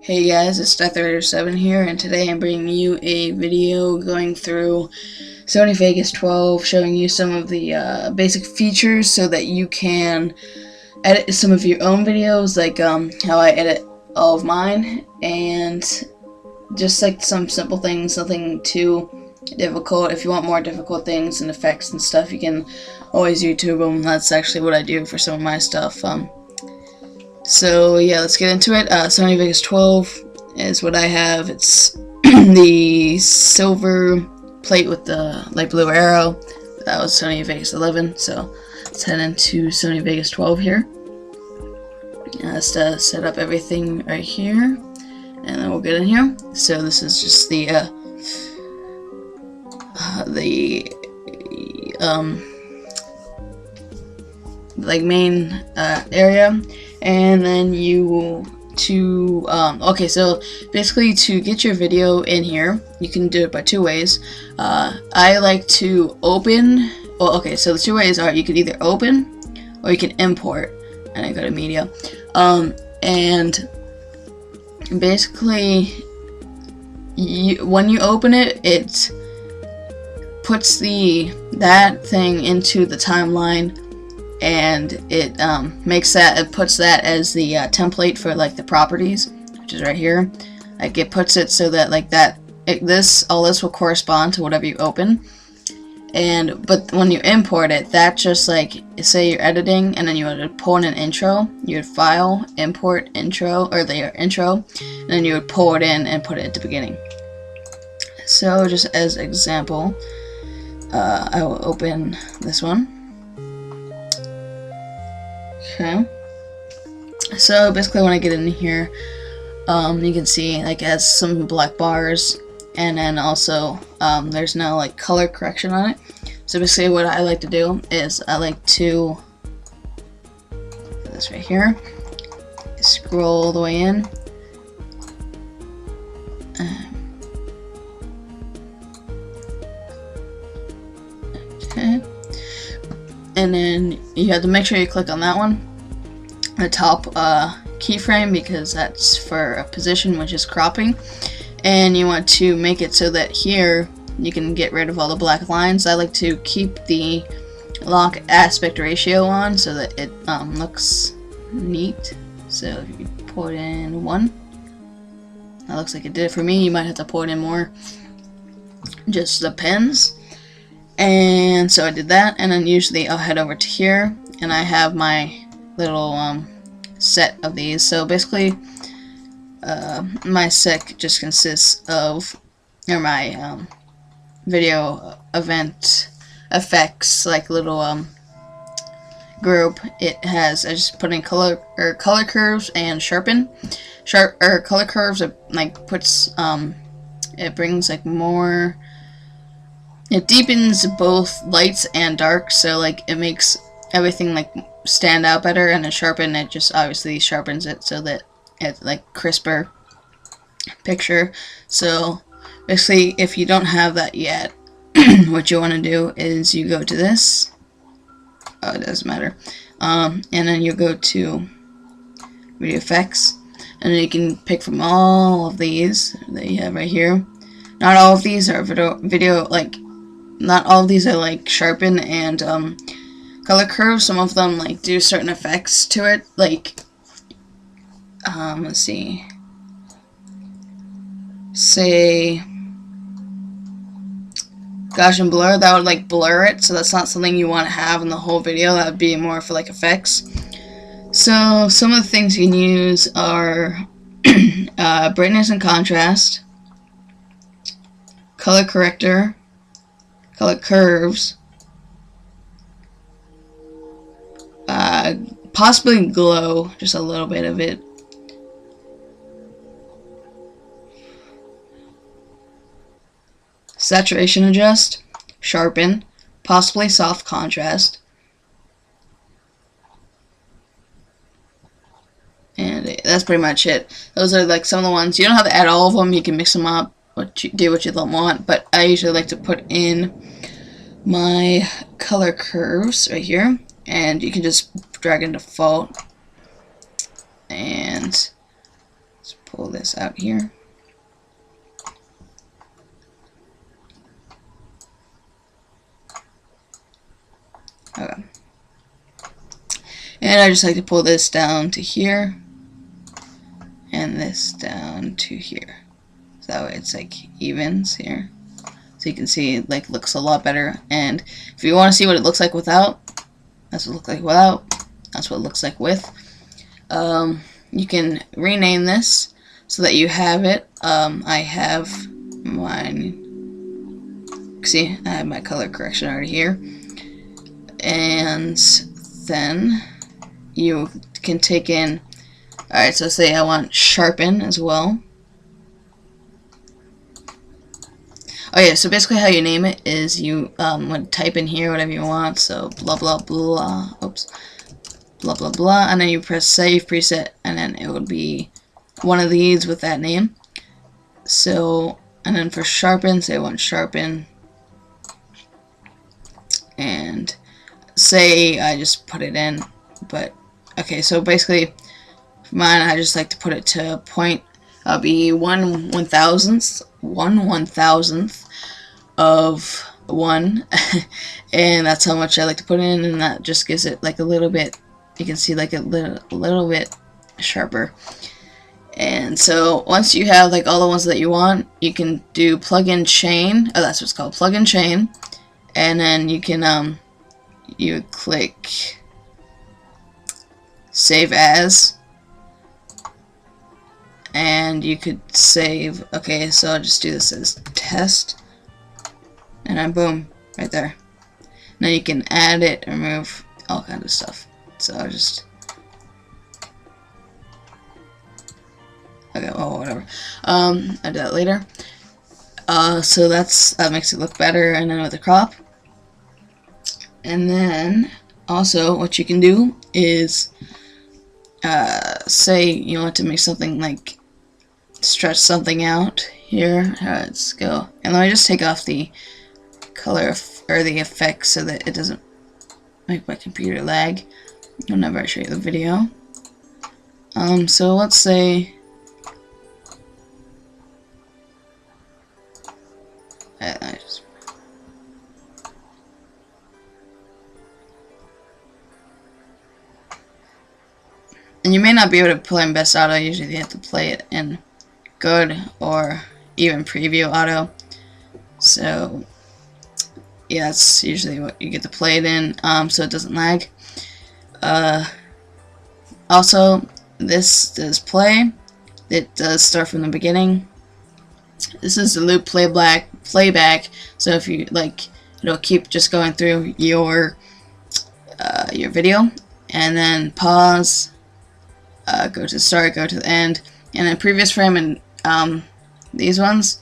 Hey guys, it's Death7 here, and today I'm bringing you a video going through Sony Vegas 12, showing you some of the basic features so that you can edit some of your own videos, like how I edit all of mine, and just like some simple things, nothing too difficult. If you want more difficult things and effects and stuff, you can always YouTube them. That's actually what I do for some of my stuff. So yeah, let's get into it. Sony Vegas 12 is what I have. It's the silver plate with the light blue arrow. That was Sony Vegas 11. So let's head into Sony Vegas 12 here. Let's set up everything right here, and then we'll get in here. So this is just the like main area. And then okay, so basically to get your video in here, you can do it by two ways. I like to open, well, okay, so the two ways are you can either open or you can import, and I go to media. And basically, when you open it, it puts that thing into the timeline, and it puts that as the template for like the properties, which is right here. Like it puts it so that like that all this will correspond to whatever you open. But when you import it, that just like, say you're editing and then you would pull in an intro, you would file, import intro, or the intro, and then you would pull it in and put it at the beginning. So just as example, I will open this one. Okay, so basically when I get in here, you can see like it has some black bars, and then also there's no like color correction on it. So basically what I like to do is I like to put this right here, scroll all the way in, okay, and then you have to make sure you click on that one, the top keyframe, because that's for a position, which is cropping. And you want to make it so that here you can get rid of all the black lines. I like to keep the lock aspect ratio on so that it looks neat. So if you put in 1, that looks like it did it for me. You might have to put in more, just depends. And so I did that, and then usually I'll head over to here, and I have my little set of these. So basically, my set just consists of, or my video event effects, like little group. It has, I just put in color curves and sharpen. Color curves are like puts it brings like more. It deepens both lights and dark, so like it makes everything like stand out better. And then sharpen, it just obviously sharpens it so that it's like crisper picture. So basically, if you don't have that yet, what you want to do is you go to this. Oh, it doesn't matter. And then you go to video effects, and then you can pick from all of these that you have right here. Not all of these are video like. Not all of these are like sharpen and color curve. Some of them like do certain effects to it, like let's see, say Gaussian blur, that would like blur it, so that's not something you want to have in the whole video. That would be more for like effects. So some of the things you can use are brightness and contrast, color corrector, color curves, possibly glow, just a little bit of it, saturation adjust, sharpen, possibly soft contrast, and that's pretty much it. Those are like some of the ones. You don't have to add all of them, you can mix them up, do what you want, but I usually like to put in my color curves right here, and you can just drag in default and pull this out here. Okay. And I just like to pull this down to here and this down to here. So that way it's like evens here. So you can see it like looks a lot better. And if you want to see what it looks like without, that's what it looks like without. That's what it looks like with. You can rename this so that you have it. I have mine. See, I have my color correction already here. And then you can take in, alright, so say I want sharpen as well. Oh yeah, so basically how you name it is you would type in here whatever you want, so blah blah blah, oops, blah blah blah, and then you press save preset, and then it would be one of these with that name. So, and then for sharpen, say I want sharpen, and say I just put it in, but okay, so basically for mine I just like to put it to point. I'll be 1/1000th of 1 and that's how much I like to put in, and that just gives it like a little bit, you can see like a little bit sharper. And so once you have like all the ones that you want, you can do plug-in chain. Oh, that's what it's called, plug-in chain. And then you can you click save as, and you could save. Okay, so I'll just do this as test, and then boom, right there. Now you can add it, remove, all kinds of stuff. So I'll just, okay, well, whatever. I'll do that later. So that makes it look better, and then with the crop. And then also what you can do is say you want to make something like stretch something out here. Let's go, and let me just take off the color or the effects so that it doesn't make my computer lag whenever I show you the video. So let's say and you may not be able to play in best auto. Usually you have to play it in good or even preview auto. So yeah, that's usually what you get to play it in, so it doesn't lag. Also, this does play. It does start from the beginning. This is the loop playback. So if you like, it'll keep just going through your video, and then pause. Go to start, go to the end, and then previous frame, and these ones,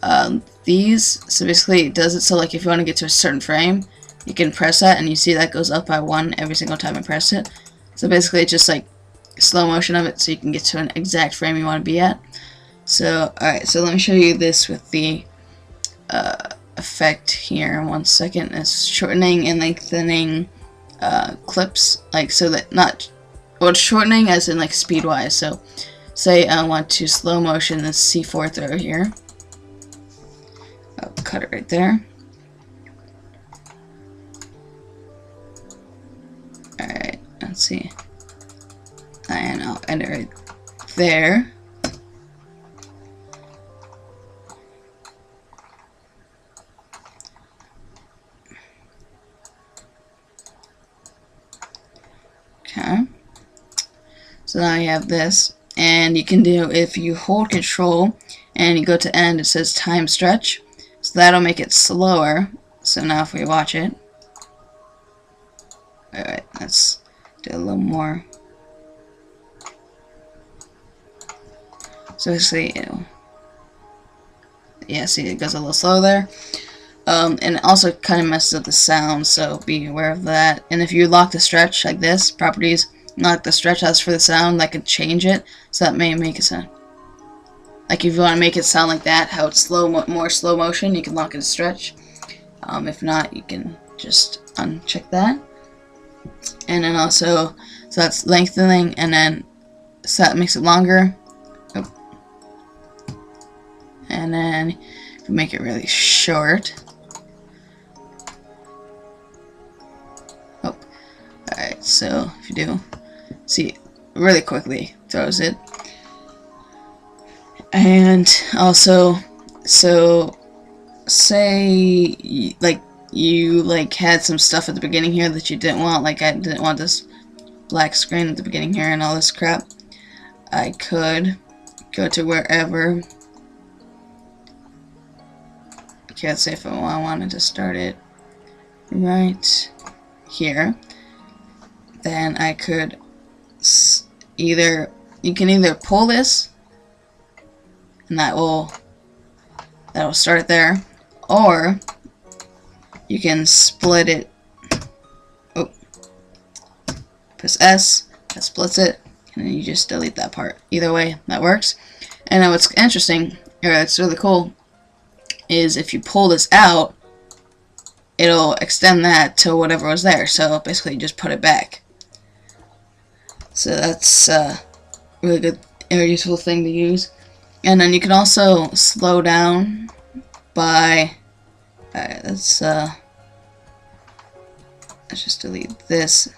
so basically it does it so like if you want to get to a certain frame, you can press that, and you see that goes up by 1 every single time I press it. So basically it's just like slow motion of it so you can get to an exact frame you want to be at. So alright, so let me show you this with the effect here. 1 second. It's shortening and lengthening clips, like so that not, well, it's shortening as in like speed wise. So say I want to slow motion this C4 throw here. I'll cut it right there. Alright, let's see. And I'll end it right there. Okay. So now you have this, and you can do, if you hold control and you go to end, it says time stretch. So that'll make it slower. So now if we watch it, alright, let's do a little more. So see, yeah, see, it goes a little slow there. And it also kind of messes up the sound, so be aware of that. And if you lock the stretch like this, properties, lock the stretch as for the sound, that could change it, so that may make it sound. Like if you want to make it sound like that, how it's more slow motion, you can lock it to stretch. If not, you can just uncheck that. And then also, so that's lengthening, and then so that makes it longer. Oh, and then if you make it really short. Oh, alright, so if you do, see, really quickly throws it. And also, so say you had some stuff at the beginning here that you didn't want, like I didn't want this black screen at the beginning here and all this crap. I could go to wherever. Okay, let's say if I wanted to start it right here, then I could you can either pull this and that will start it there, or you can split it. Oh, press S, that splits it, and then you just delete that part. Either way, that works. And then what's interesting, or it's really cool, is if you pull this out, it'll extend that to whatever was there. So basically, you just put it back. So that's a really good or useful thing to use. And then you can also slow down by, alright, let's just delete this.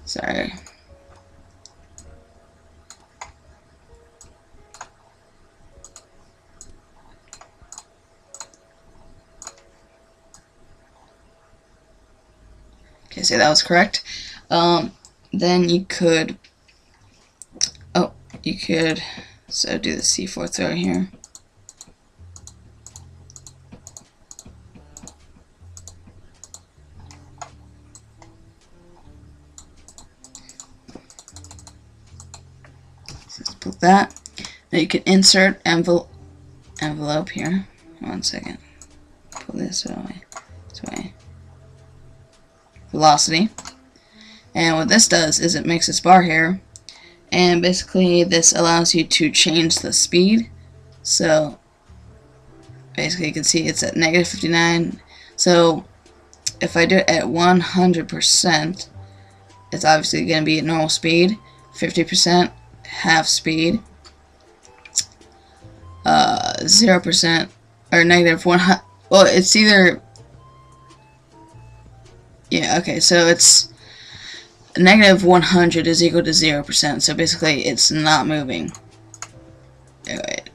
Sorry. Okay, so that was correct. Then you could, so do the C4 throw here. So let's put that. Now you can insert envelope here. 1 second. Pull this away. This way. Velocity. And what this does is it makes this bar here, and basically this allows you to change the speed. So basically you can see it's at -59. So if I do it at 100%, it's obviously going to be at normal speed. 50% half speed, 0% or -100. Well, it's either, yeah, okay, so it's -100 is equal to 0%, so basically it's not moving. Wait.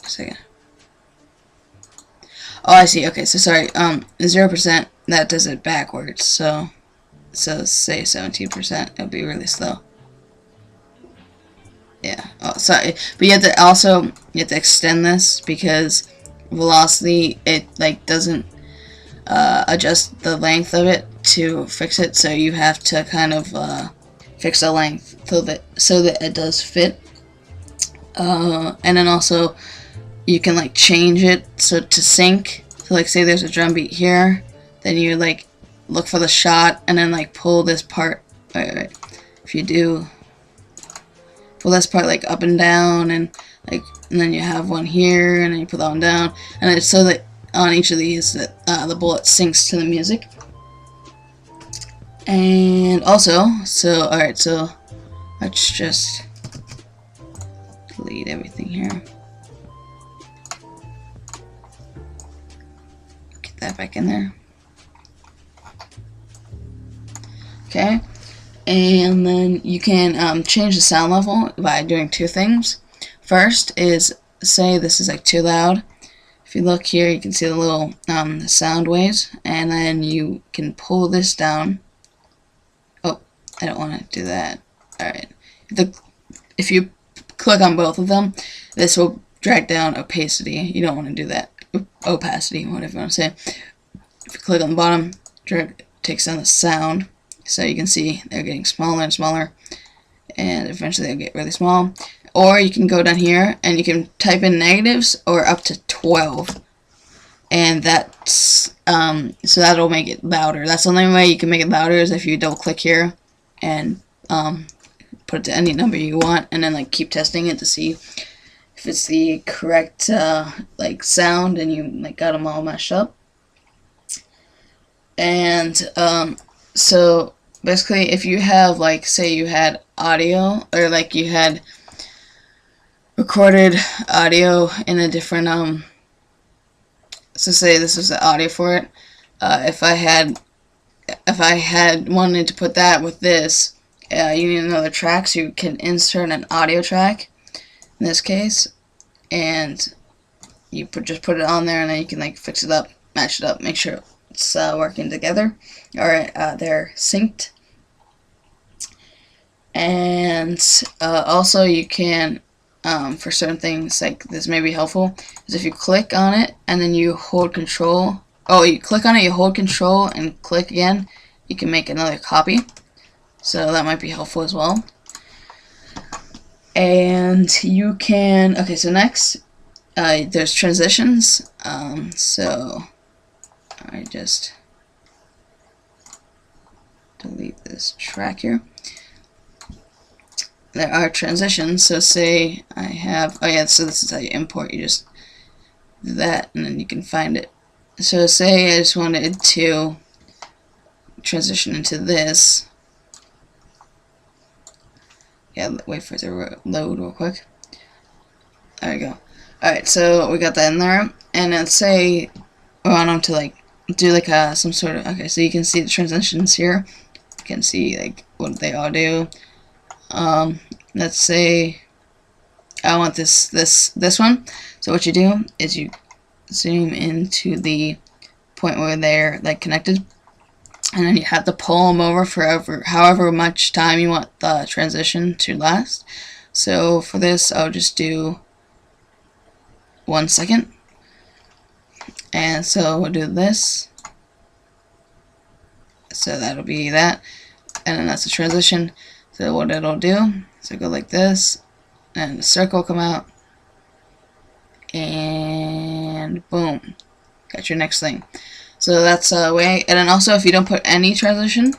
A second. Oh, I see. Okay, so sorry. 0%, that does it backwards. So say 17%, it'll be really slow. Yeah. Oh, sorry. But you have to extend this because velocity, it doesn't adjust the length of it to fix it. So you have to kind of fix the length so that it does fit. And then also you can change it so to sync. So say there's a drum beat here, then you look for the shot and then pull this part. Wait. If you do pull this part up and down, and then you have one here, and then you put that one down, and it's so that on each of these that the bullet syncs to the music. And also, alright, so let's just delete everything here. Get that back in there. Okay. And then you can change the sound level by doing two things. First is, say this is too loud. If you look here, you can see the little sound waves, and then you can pull this down. Oh, I don't want to do that. Alright. If you click on both of them, this will drag down opacity. You don't want to do that. Opacity, whatever you want to say. If you click on the bottom, drag takes down the sound. So you can see they're getting smaller and smaller, and eventually they'll get really small. or you can go down here and you can type in negatives or up to 12, and that's so that'll make it louder. That's the only way you can make it louder is if you double click here and put it to any number you want, and then like keep testing it to see if it's the correct like sound, and you like got them all mashed up. And so basically, if you have like, say you had audio, or like you had recorded audio in a different so say this was the audio for it, if I had wanted to put that with this, you need another track, so you can insert an audio track in this case, and you just put it on there, and then you can like fix it up, match it up, make sure it's working together, or they're synced. And also you can, for certain things, like this may be helpful, is if you click on it and then you hold control, you click on it, you hold control and click again, you can make another copy. So that might be helpful as well. And you can, okay, so next, there's transitions. So I just delete this track here. There are transitions, so say I have, so this is how you import, you just do that and then you can find it. So say I just wanted to transition into this. Yeah, wait for it to load real quick. There we go. Alright, so we got that in there, and let's say we want them to like do like some sort of, okay, so you can see the transitions here. You can see like what they all do. Let's say I want this one. So what you do is you zoom into the point where they're like connected, and then you have to pull them over for however much time you want the transition to last. So for this, I'll just do 1 second, and so we'll do this. So that'll be that, and then that's the transition. So what it'll do, so go like this, and the circle will come out, and boom, got your next thing. So that's a way. And then also, if you don't put any transition,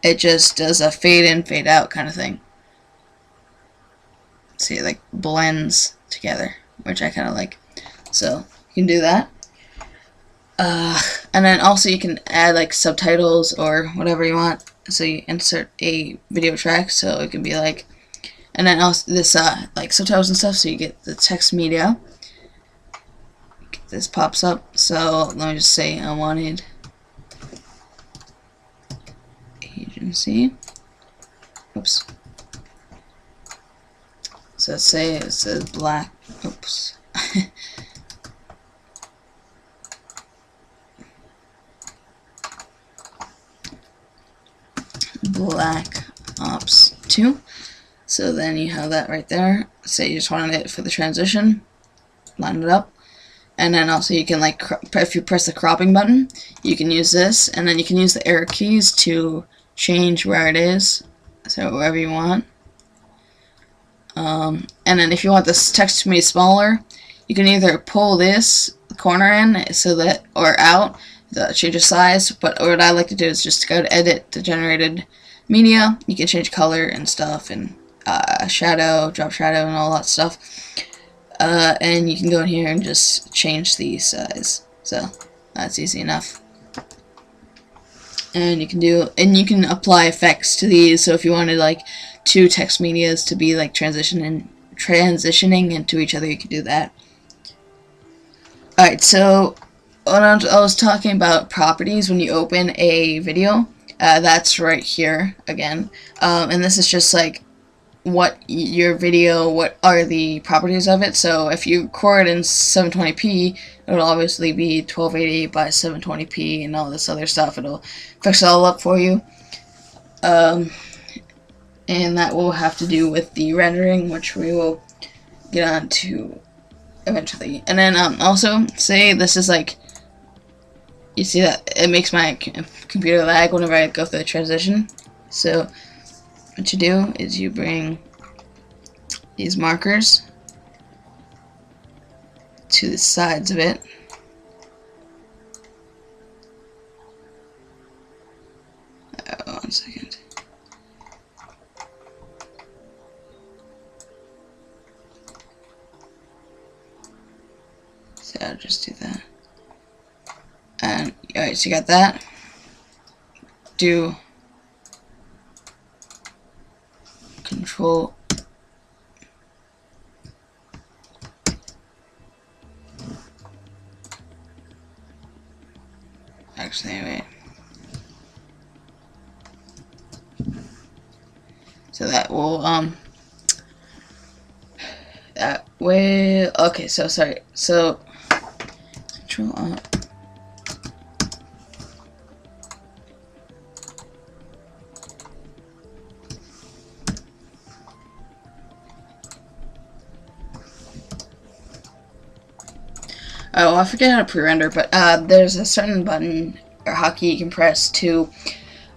it just does a fade in, fade out kind of thing. See, it like blends together, which I kind of like. So you can do that. And then also you can add like subtitles or whatever you want. So you insert a video track, so it can be like, and then also this like subtitles and stuff, so you get the text media. This pops up. So let me just say I wanted agency. Oops. So let's say it says black. Oops. Black Ops 2. So then you have that right there. Say you just wanted it for the transition, line it up, and then also you can like, if you press the cropping button, you can use this, and then you can use the arrow keys to change where it is, so wherever you want. And then if you want this text to be smaller, you can either pull this corner in so that, or out, to change the size. But what I like to do is just go to edit the generated media. You can change color and stuff, and shadow, drop shadow, and all that stuff. And you can go in here and just change the size. So that's easy enough. And you can apply effects to these. So if you wanted like two text medias to be like transitioning into each other, you can do that. Alright, so when I was talking about properties when you open a video, that's right here again. And this is just like what your video, what are the properties of it. So if you record in 720p, it'll obviously be 1280 by 720p and all this other stuff. It'll fix it all up for you. And that will have to do with the rendering, which we will get on to eventually. And then also, say this is like, you see that it makes my computer lag whenever I go through the transition. So what you do is you bring these markers to the sides of it. Oh, 1 second. So I'll just do that. And alright, so you got that. Do Control actually wait. So that will that way. Okay, so sorry. So Control oh, I forget how to pre-render, but there's a certain button or hotkey you can press to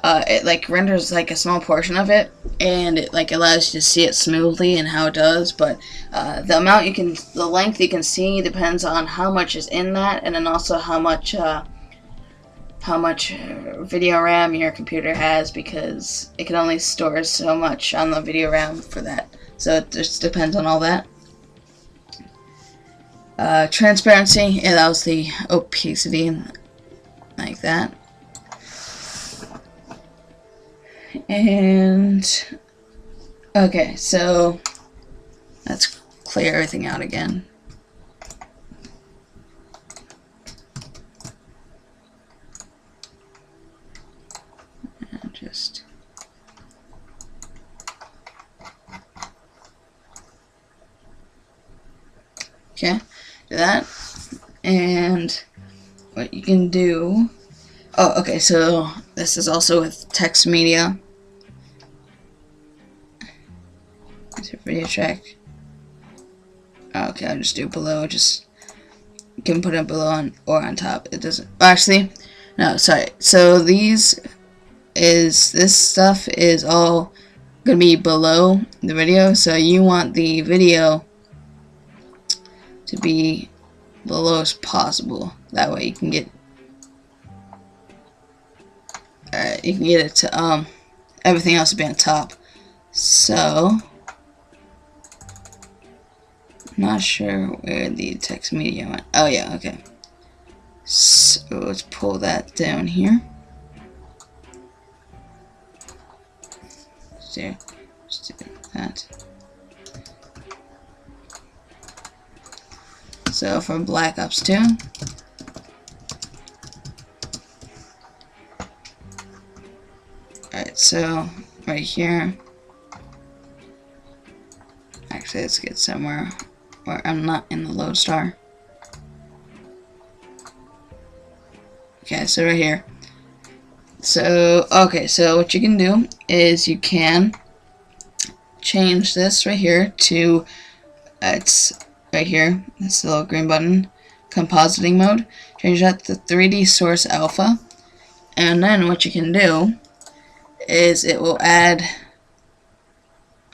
it like renders like a small portion of it, and it like allows you to see it smoothly and how it does. But the length you can see depends on how much is in that, and then also how much video RAM your computer has, because it can only store so much on the video RAM for that. So it just depends on all that. Transparency, it allows the opacity like that. And okay, so let's clear everything out again. And just okay, do that. And what you can do, oh, okay, so this is also with text media. Video track. Okay, I'll just do below. Just you can put it below or on top. It doesn't. Actually, no. Sorry. So this stuff is all gonna be below the video. So you want the video to be below as possible. That way you can get. Alright, you can get it to everything else to be on top. So. Not sure where the text media went. Oh yeah, okay. So let's pull that down here. So just do that. So for Black Ops 2. Alright, so right here. Actually, let's get somewhere where I'm not in the lodestar. Okay, so right here. So, okay, so what you can do is you can change this right here to, it's right here, this little green button, compositing mode. Change that to 3D Source Alpha. And then what you can do is it will add,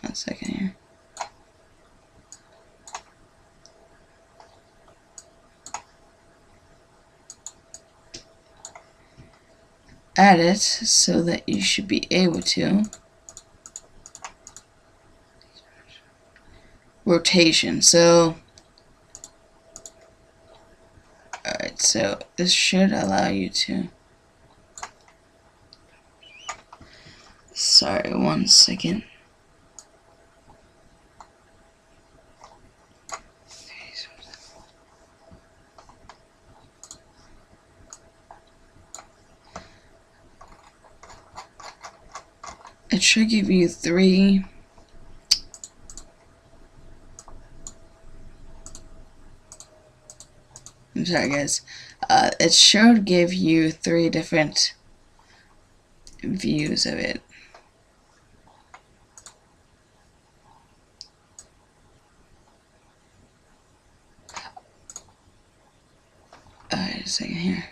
1 second here. Add it so that you should be able to rotation. So alright, so this should allow you to, sorry, 1 second. It should give you 3. I'm sorry, guys. It should give you 3 different views of it. Alright, a second here.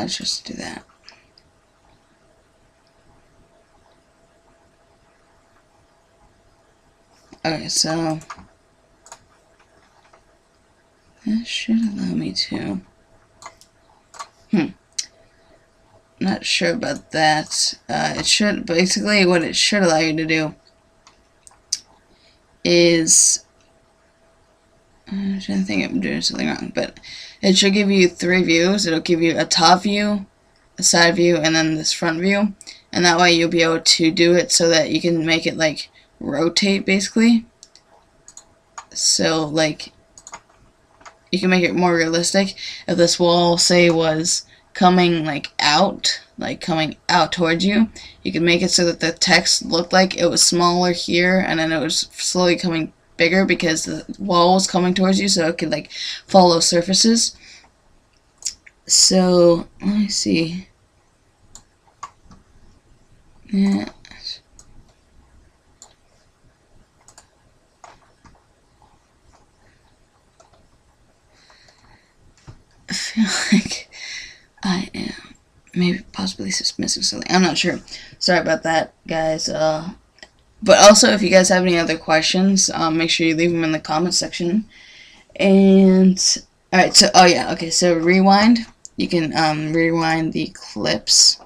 Let's just do that. Okay, so that should allow me to. Not sure about that. It should, basically what it should allow you to do is, I'm trying to think I'm doing something wrong, but it should give you 3 views. It'll give you a top view, a side view, and then this front view. And that way you'll be able to do it so that you can make it like rotate, basically. So like you can make it more realistic. If this wall, say, was coming like out towards you, you can make it so that the text looked like it was smaller here, and then it was slowly coming bigger because the wall was coming towards you, so it could like follow surfaces. So let me see. Yeah. I feel like I am maybe possibly just missing something. I'm not sure. Sorry about that, guys. But also, if you guys have any other questions, make sure you leave them in the comment section. And alright, so so rewind. You can rewind the clips.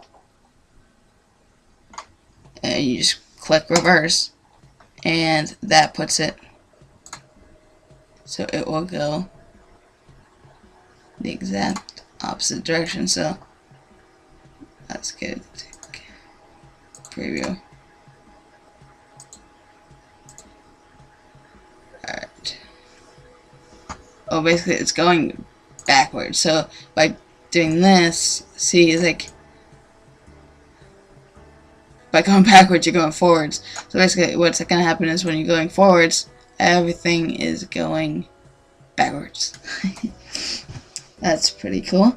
You just click reverse, and that puts it so it will go the exact opposite direction. So let's get it. Preview. Alright. Oh, basically it's going backwards. So by doing this, see, it's like by going backwards, you're going forwards. So basically what's going to happen is when you're going forwards, everything is going backwards. That's pretty cool.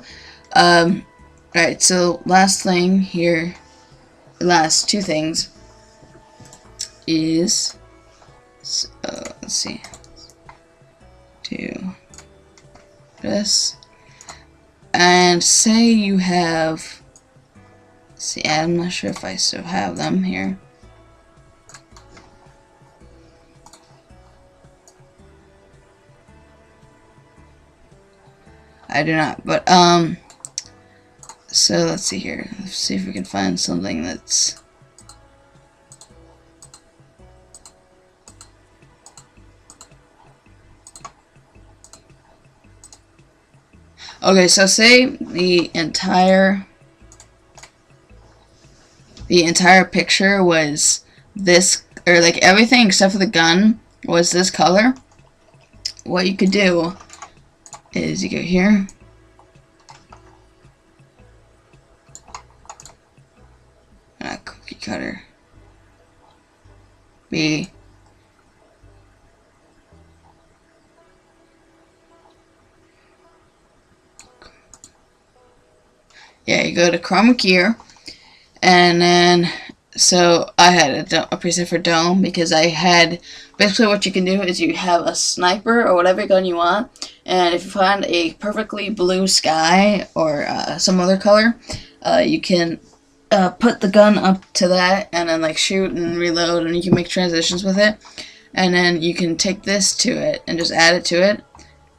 Alright, so last thing here, last 2 things is, so let's see, do this, and say you have, see, I'm not sure if I still have them here. I do not, but so let's see here. Let's see if we can find something that's okay. So say the entire picture was this, or like everything except for the gun was this color. What you could do is you go here, cookie cutter, B, yeah, you go to chroma gear, and then so I had a preset for dome because I had, basically what you can do is you have a sniper or whatever gun you want, and if you find a perfectly blue sky or some other color, you can put the gun up to that and then like shoot and reload, and you can make transitions with it, and then you can take this to it and just add it to it,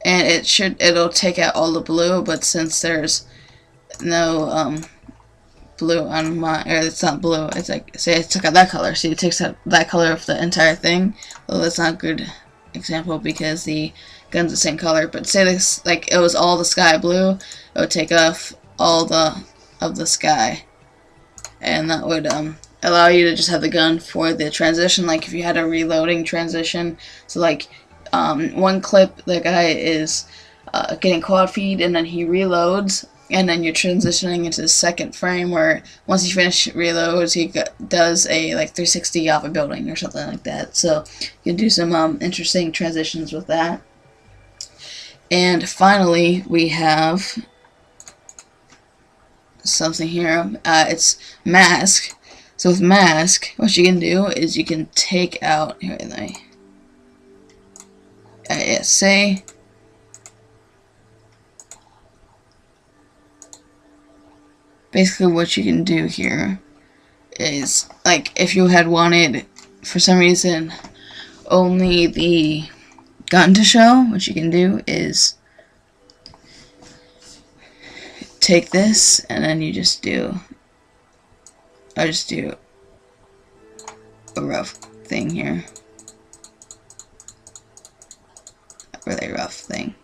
and it'll take out all the blue. But since there's no blue on my, or it's not blue, it's like, say I took out that color, see, it takes out that color of the entire thing. Well, that's not a good example because the gun's the same color, but say this, like it was all the sky blue, it would take off all of the sky, and that would allow you to just have the gun for the transition, like if you had a reloading transition. So like one clip, the guy is getting quad feed, and then he reloads, and then you're transitioning into the second frame where once he finishes reloads, he does a like 360 off a building or something like that. So you can do some interesting transitions with that. And finally, we have something here. It's mask. So with mask, what you can do is you can take out, here, let me, say, basically what you can do here is, like, if you had wanted, for some reason, only the gun to show, what you can do is take this, and then you just do, I just do a rough thing here. A really rough thing.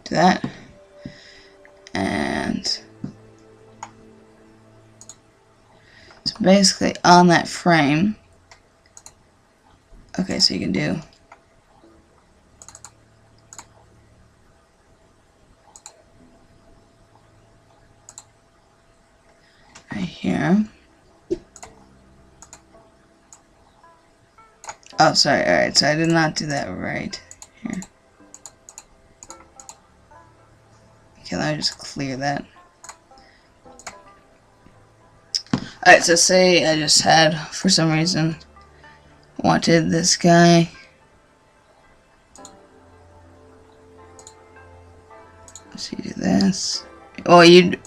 Do that. And so basically on that frame, okay, so you can do right here. Oh, sorry, alright, so I did not do that right here. Okay, let me just clear that. Alright, so say I just had, for some reason, wanted this guy. So you do this. Well, you'd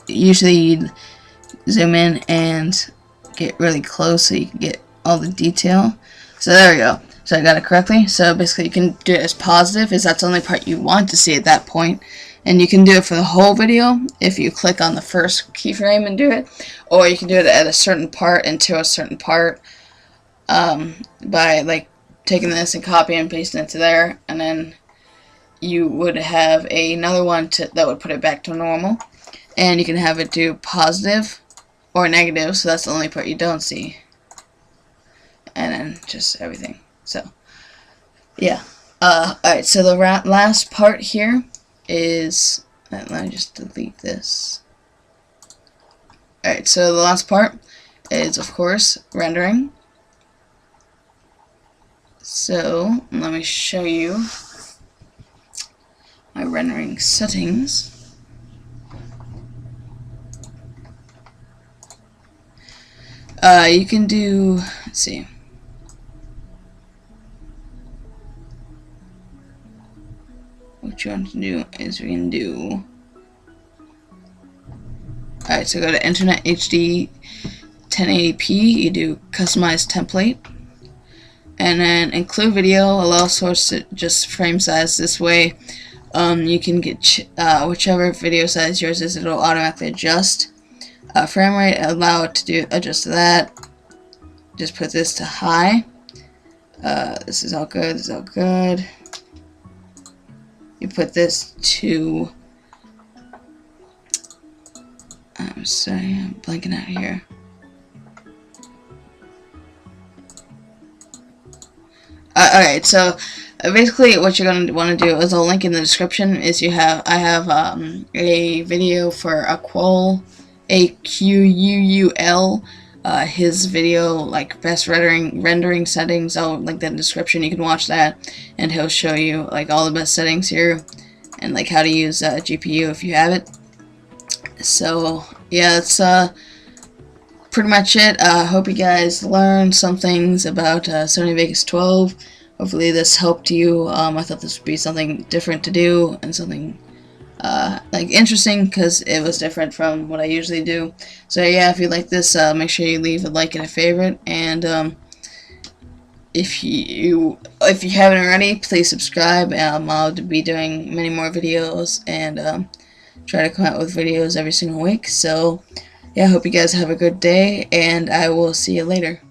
zoom in and get really close so you can get all the detail. So there we go. So I got it correctly. So basically you can do it as positive, as that's the only part you want to see at that point. And you can do it for the whole video if you click on the first keyframe and do it. Or you can do it at a certain part into a certain part by like taking this and copying and pasting it to there. And then you would have another one that would put it back to normal. And you can have it do positive or negative, so that's the only part you don't see. And then just everything. So, yeah. Alright, so the last part here is, let me just delete this. Alright, so the last part is, of course, rendering. So, let me show you my rendering settings. You can do, let's see. What you want to do is we can do, alright, so go to Internet HD 1080p, you do customize template, and then include video, allow source to just frame size. This way you can get whichever video size yours is, it'll automatically adjust. Frame rate, allow it to adjust to that. Just put this to high. This is all good, this is all good. You put this to, I'm sorry, I'm blanking out here. Alright, so basically what you're going to want to do is, I'll link in the description, is I have a video for Aquul, Aquul, his video, like, best rendering settings. I'll link that in the description. You can watch that, and he'll show you, like, all the best settings here, and, like, how to use GPU if you have it. So, yeah, that's pretty much it. I hope you guys learned some things about Sony Vegas 12. Hopefully this helped you. I thought this would be something different to do, and something like interesting, because it was different from what I usually do. So yeah, if you like this, make sure you leave a like and a favorite, and if you haven't already, please subscribe. I'll be doing many more videos, and try to come out with videos every single week. So yeah, I hope you guys have a good day, and I will see you later.